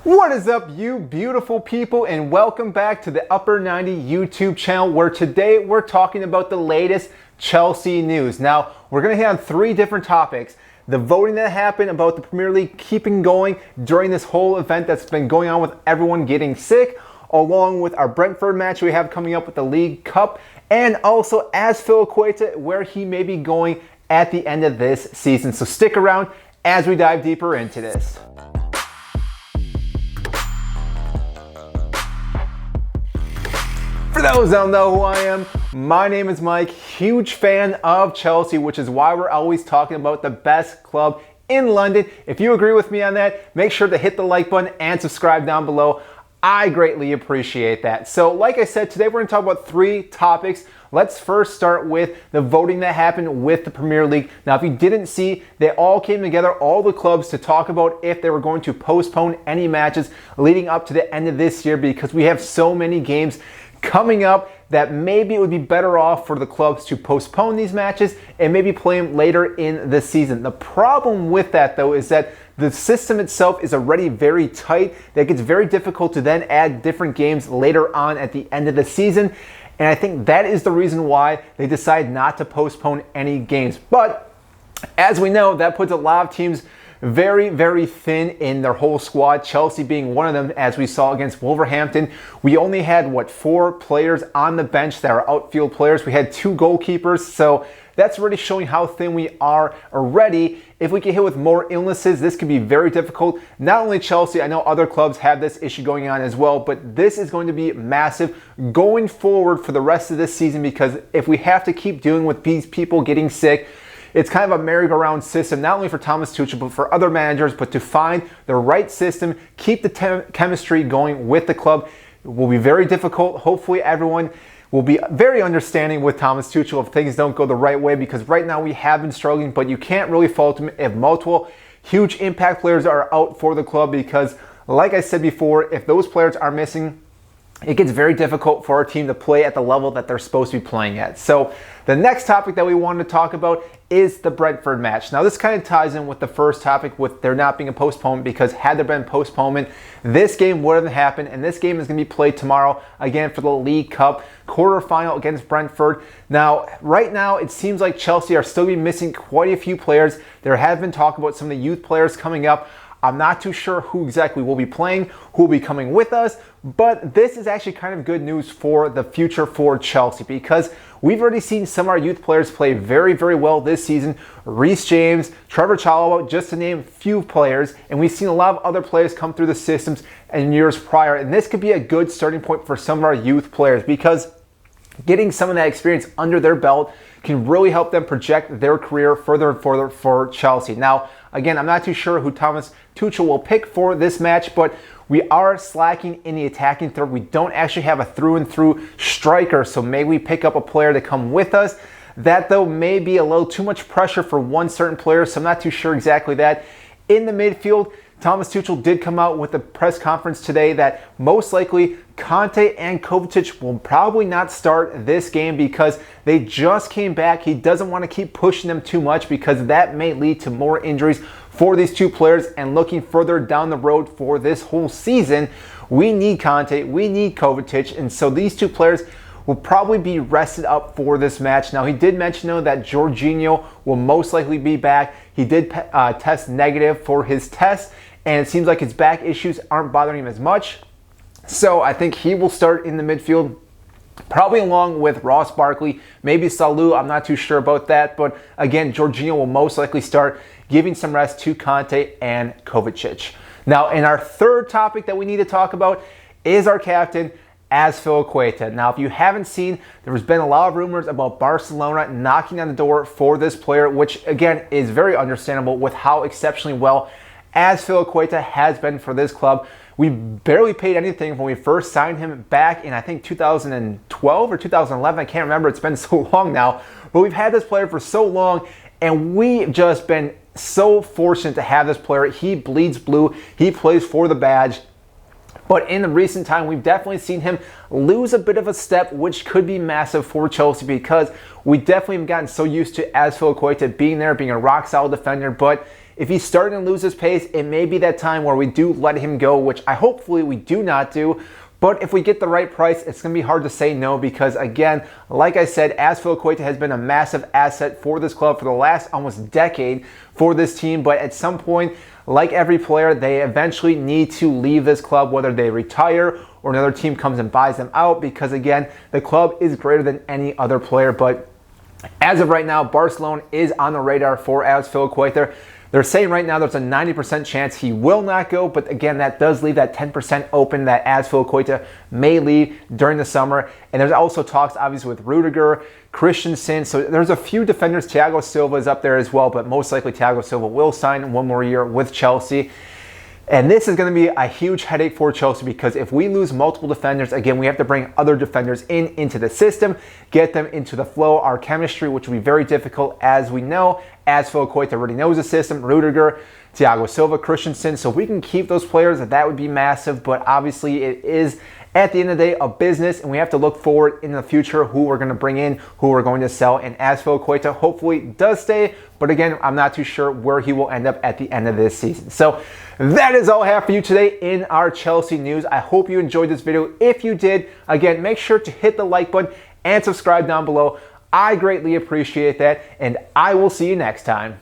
What is up, you beautiful people, and welcome back to the Upper 90 YouTube channel, where today we're talking about the latest Chelsea news. Now, we're going to hit on three different topics. The voting that happened about the Premier League keeping going during this whole event that's been going on with everyone getting sick, along with our Brentford match we have coming up with the League Cup, and also Azpilicueta, where he may be going at the end of this season. So stick around as we dive deeper into this. For those that don't know who I am, my name is Mike, huge fan of Chelsea, which is why we're always talking about the best club in London. If you agree with me on that, make sure to hit the like button and subscribe down below. I greatly appreciate that. So like I said, today we're going to talk about three topics. Let's first start with the voting that happened with the Premier League. Now, if you didn't see, they all came together, all the clubs, to talk about if they were going to postpone any matches leading up to the end of this year, because we have so many games coming up that maybe it would be better off for the clubs to postpone these matches and maybe play them later in the season. The problem with that, though, is that the system itself is already very tight. That gets very difficult to then add different games later on at the end of the season. And I think that is the reason why they decide not to postpone any games. But as we know, that puts a lot of teams very, very thin in their whole squad, Chelsea being one of them. As we saw against Wolverhampton, we only had, 4 players on the bench that are outfield players. We had 2 goalkeepers, so that's really showing how thin we are already. If we get hit with more illnesses, this could be very difficult. Not only Chelsea, I know other clubs have this issue going on as well, but this is going to be massive going forward for the rest of this season, because if we have to keep dealing with these people getting sick, it's kind of a merry-go-round system, not only for Thomas Tuchel, but for other managers. But to find the right system, keep the chemistry going with the club, will be very difficult. Hopefully everyone will be very understanding with Thomas Tuchel if things don't go the right way, because right now we have been struggling, but you can't really fault him if multiple huge impact players are out for the club, because like I said before, if those players are missing, it gets very difficult for our team to play at the level that they're supposed to be playing at. So the next topic that we wanted to talk about is the Brentford match. Now, this kind of ties in with the first topic with there not being a postponement, because had there been postponement, this game wouldn't happen, and this game is going to be played tomorrow again for the League Cup quarterfinal against Brentford. Now, right now, it seems like Chelsea are still be missing quite a few players. There have been talk about some of the youth players coming up. I'm not too sure who exactly will be playing, who will be coming with us, but this is actually kind of good news for the future for Chelsea, because we've already seen some of our youth players play very, very well this season. Reece James, Trevor Chalobah, just to name a few players, and we've seen a lot of other players come through the systems in years prior, and this could be a good starting point for some of our youth players, because getting some of that experience under their belt can really help them project their career further and further for Chelsea. Now, again, I'm not too sure who Thomas Tuchel will pick for this match, but we are slacking in the attacking third. We don't actually have a through-and-through striker, so maybe we pick up a player to come with us. That, though, may be a little too much pressure for one certain player, so I'm not too sure exactly that. In the midfield, Thomas Tuchel did come out with a press conference today that most likely Conte and Kovacic will probably not start this game, because they just came back. He doesn't want to keep pushing them too much, because that may lead to more injuries for these two players. And looking further down the road for this whole season, we need Conte, we need Kovacic, and so these two players will probably be rested up for this match. Now, he did mention, though, that Jorginho will most likely be back. He did test negative for his test, and it seems like his back issues aren't bothering him as much. So I think he will start in the midfield, probably along with Ross Barkley, maybe Salou. I'm not too sure about that. But again, Jorginho will most likely start, giving some rest to Conte and Kovacic. Now, in our third topic that we need to talk about is our captain, Azpilicueta. Now, if you haven't seen, there's been a lot of rumors about Barcelona knocking on the door for this player, which again is very understandable with how exceptionally well Azpilicueta has been for this club. We barely paid anything when we first signed him back in, I think, 2012 or 2011. I can't remember. It's been so long now. But we've had this player for so long, and we've just been so fortunate to have this player. He bleeds blue. He plays for the badge. But in the recent time, we've definitely seen him lose a bit of a step, which could be massive for Chelsea, because we definitely have gotten so used to Azpilicueta being there, being a rock-solid defender. But if he's starting to lose his pace, it may be that time where we do let him go, which hopefully we do not do. But if we get the right price, it's going to be hard to say no because, again, like I said, Azpilicueta has been a massive asset for this club for the last almost decade for this team. But at some point, like every player, they eventually need to leave this club, whether they retire or another team comes and buys them out because, again, the club is greater than any other player. But as of right now, Barcelona is on the radar for Azpilicueta. They're saying right now there's a 90% chance he will not go, but again, that does leave that 10% open that Azpilicueta may leave during the summer. And there's also talks, obviously, with Rudiger, Christensen. So there's a few defenders. Thiago Silva is up there as well, but most likely Thiago Silva will sign one more year with Chelsea. And this is going to be a huge headache for Chelsea because if we lose multiple defenders, again, we have to bring other defenders into the system, get them into the flow, our chemistry, which will be very difficult as we know. Azpilicueta already knows the system, Rudiger, Thiago Silva, Christensen. So if we can keep those players, that would be massive. But obviously it is, at the end of the day, a business, and we have to look forward in the future who we're going to bring in, who we're going to sell. And Azpilicueta hopefully does stay, but again, I'm not too sure where he will end up at the end of this season. So that is all I have for you today in our Chelsea news. I hope you enjoyed this video. If you did, again, make sure to hit the like button and subscribe down below. I greatly appreciate that, and I will see you next time.